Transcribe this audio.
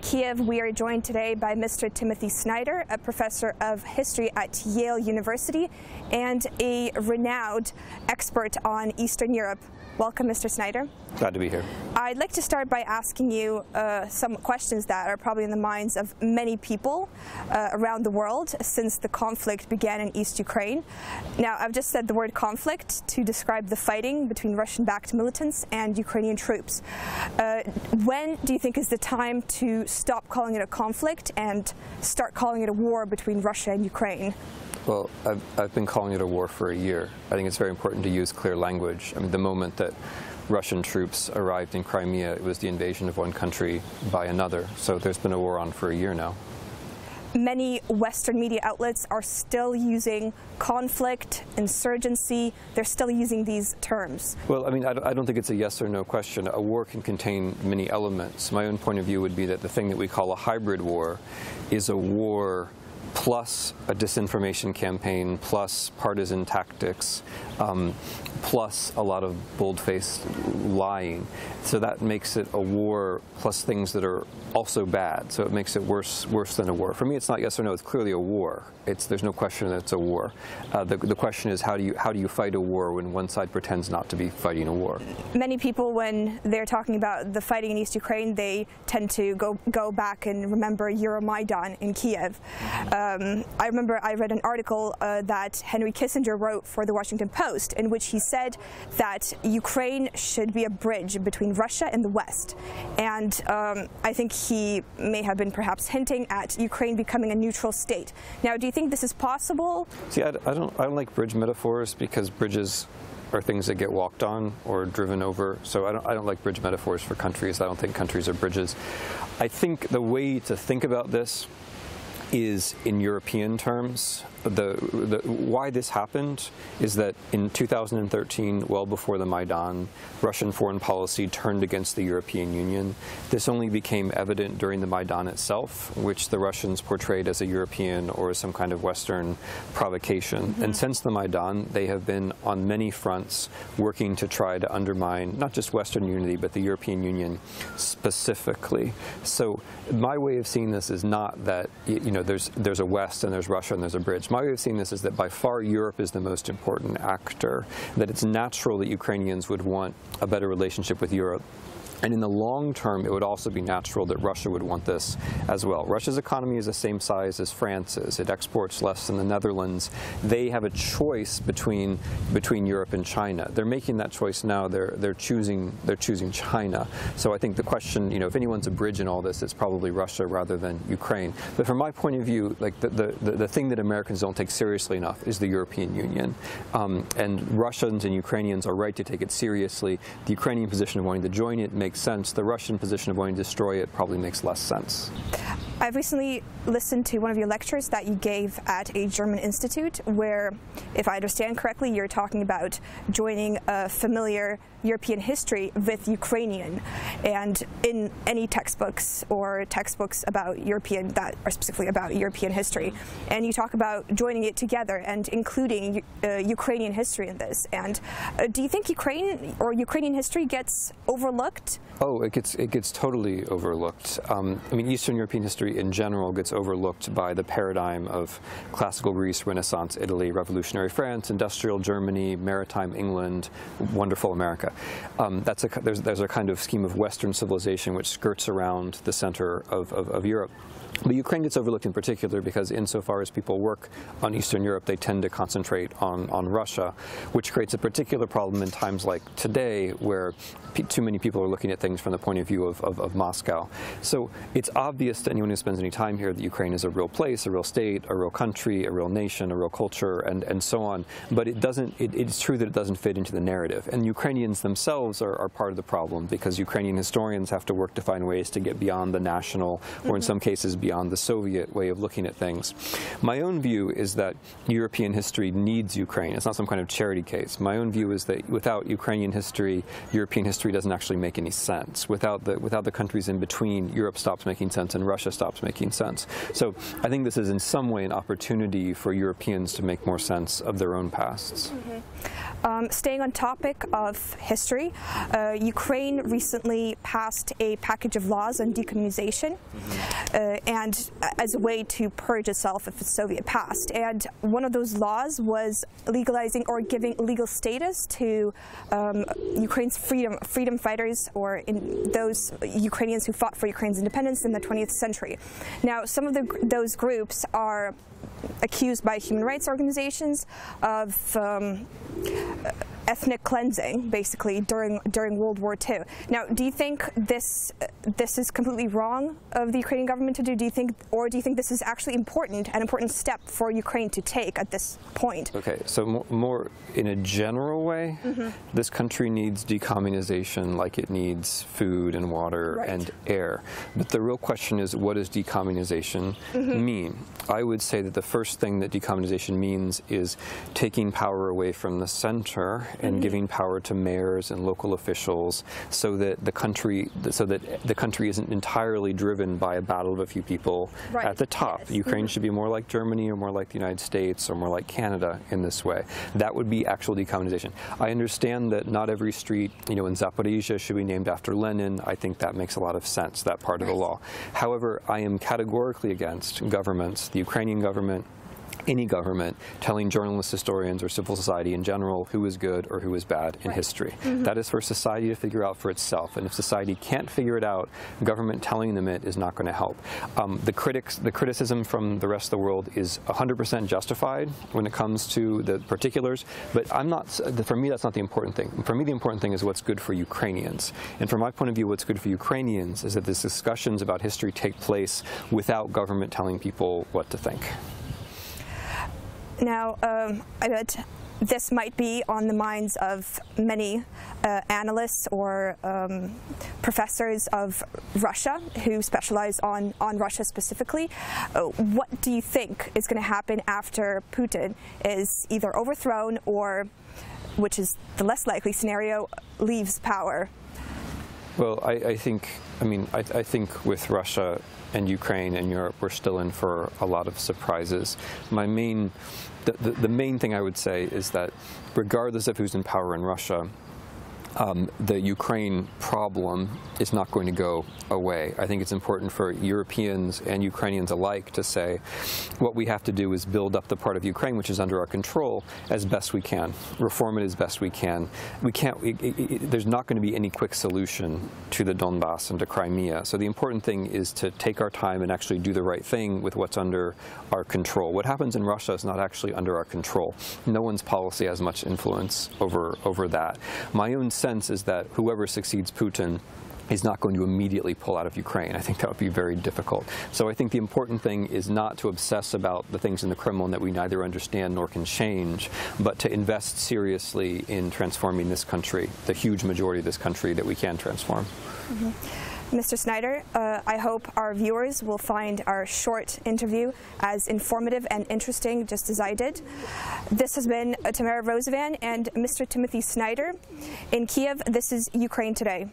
Kiev, we are joined today by Mr. Timothy Snyder, a professor of history at Yale University and a renowned expert on Eastern Europe. Welcome, Mr. Snyder. Glad to be here. I'd like to start by asking you some questions that are probably in the minds of many people around the world since the conflict began in East Ukraine. Now, I've just said the word conflict to describe the fighting between Russian-backed militants and Ukrainian troops. When do you think is the time to stop calling it a conflict and start calling it a war between Russia and Ukraine? Well, I've been calling it a war for a year. I think it's very important to use clear language. I mean, the moment that Russian troops arrived in Crimea, it was the invasion of one country by another. So there's been a war on for a year now. Many Western media outlets are still using conflict, insurgency. They're still using these terms. Well, I mean, I don't think it's a yes or no question. A war can contain many elements. My own point of view would be that the thing that we call a hybrid war is a war plus a disinformation campaign, plus partisan tactics, plus a lot of bold-faced lying. So that makes it a war plus things that are also bad. So it makes it worse than a war. For me, it's not yes or no. It's clearly a war. There's no question that it's a war. The question is how do you fight a war when one side pretends not to be fighting a war? Many people, when they're talking about the fighting in East Ukraine, they tend to go back and remember Euromaidan in Kiev. I remember I read an article that Henry Kissinger wrote for the Washington Post, in which he said that Ukraine should be a bridge between Russia and the West. And I think he may have been perhaps hinting at Ukraine becoming a neutral state. Now, do you think this is possible? See, I don't like bridge metaphors because bridges are things that get walked on or driven over. So I don't like bridge metaphors for countries. I don't think countries are bridges. I think the way to think about this is in European terms. Why this happened is that in 2013, well before the Maidan, Russian foreign policy turned against the European Union. This only became evident during the Maidan itself, which the Russians portrayed as a European or as some kind of Western provocation. And since the Maidan, they have been on many fronts working to try to undermine not just Western unity, but the European Union specifically. So my way of seeing this is not that, you know, there's a West and there's Russia and there's a bridge. My way of seeing this is that by far Europe is the most important actor, that it's natural that Ukrainians would want a better relationship with Europe. And in the long term, it would also be natural that Russia would want this as well. Russia's economy is the same size as France's. It exports less than the Netherlands. They have a choice between Europe and China. They're making that choice now. They're choosing China. So I think the question, you know, if anyone's a bridge in all this, it's probably Russia rather than Ukraine. But from my point of view, like the thing that Americans don't take seriously enough is the European Union. And Russians and Ukrainians are right to take it seriously. The Ukrainian position of wanting to join it makes sense. The Russian position of wanting to destroy it probably makes less sense. I've recently listened to one of your lectures that you gave at a German institute where, if I understand correctly, you're talking about joining a familiar European history with Ukrainian. And in any textbooks or textbooks about European that are specifically about European history, and you talk about joining it together and including Ukrainian history in this. And do you think Ukraine or Ukrainian history gets overlooked? Oh, it gets totally overlooked. I mean, Eastern European history in general gets overlooked by the paradigm of classical Greece, Renaissance Italy, revolutionary France, industrial Germany, maritime England, wonderful America. There's a kind of scheme of Western civilization which skirts around the center of Europe. But Ukraine gets overlooked in particular because insofar as people work on Eastern Europe, they tend to concentrate on Russia, which creates a particular problem in times like today where too many people are looking at things from the point of view of Moscow. So it's obvious to anyone who spends any time here that Ukraine is a real place, a real state, a real country, a real nation, a real culture, and so on. But it's true that it doesn't fit into the narrative. And Ukrainians themselves are part of the problem because Ukrainian historians have to work to find ways to get beyond the national, or in some cases beyond the Soviet way of looking at things. My own view is that European history needs Ukraine. It's not some kind of charity case. My own view is that without Ukrainian history, European history doesn't actually make any sense. Without the countries in between, Europe stops making sense and Russia stops making sense. So I think this is in some way an opportunity for Europeans to make more sense of their own pasts. Staying on topic of history, Ukraine recently passed a package of laws on decommunization, and as a way to purge itself of its Soviet past. And one of those laws was legalizing or giving legal status to Ukraine's freedom fighters, or in those Ukrainians who fought for Ukraine's independence in the 20th century. Now, some of those groups are accused by human rights organizations of ethnic cleansing, basically, during World War II. Now, do you think this is completely wrong of the Ukrainian government to do? Do you think this is actually an important step for Ukraine to take at this point? Okay, so more in a general way, this country needs decommunization like it needs food and water and air. But the real question is, what does decommunization mean? I would say that the first thing that decommunization means is taking power away from the center and giving power to mayors and local officials, so that the country isn't entirely driven by a battle of a few people at the top. Yes. Ukraine should be more like Germany, or more like the United States, or more like Canada in this way. That would be actual decommunization. I understand that not every street, in Zaporizhia should be named after Lenin. I think that makes a lot of sense, that part of the law. However, I am categorically against governments, the Ukrainian government, any government, telling journalists, historians, or civil society in general who is good or who is bad in history. That is for society to figure out for itself, and if society can't figure it out, government telling them it is not going to help. The criticism from the rest of the world is 100% justified when it comes to the particulars, but for me, that's not the important thing. For me, the important thing is what's good for Ukrainians. And from my point of view, what's good for Ukrainians is that these discussions about history take place without government telling people what to think. Now, I bet this might be on the minds of many analysts or professors of Russia who specialize on Russia specifically. What do you think is going to happen after Putin is either overthrown or, which is the less likely scenario, leaves power? Well, I think with Russia and Ukraine and Europe, we're still in for a lot of surprises. The main thing I would say is that regardless of who's in power in Russia, the Ukraine problem is not going to go away. I think it's important for Europeans and Ukrainians alike to say what we have to do is build up the part of Ukraine which is under our control as best we can, reform it as best we can. There's not going to be any quick solution to the Donbass and to Crimea. So the important thing is to take our time and actually do the right thing with what's under our control. What happens in Russia is not actually under our control. No one's policy has much influence over that. My own sense is that whoever succeeds Putin is not going to immediately pull out of Ukraine. I think that would be very difficult. So I think the important thing is not to obsess about the things in the Kremlin that we neither understand nor can change, but to invest seriously in transforming this country, the huge majority of this country that we can transform. Mr. Snyder, I hope our viewers will find our short interview as informative and interesting, just as I did. This has been Tamara Rosevan and Mr. Timothy Snyder. In Kiev, this is Ukraine Today.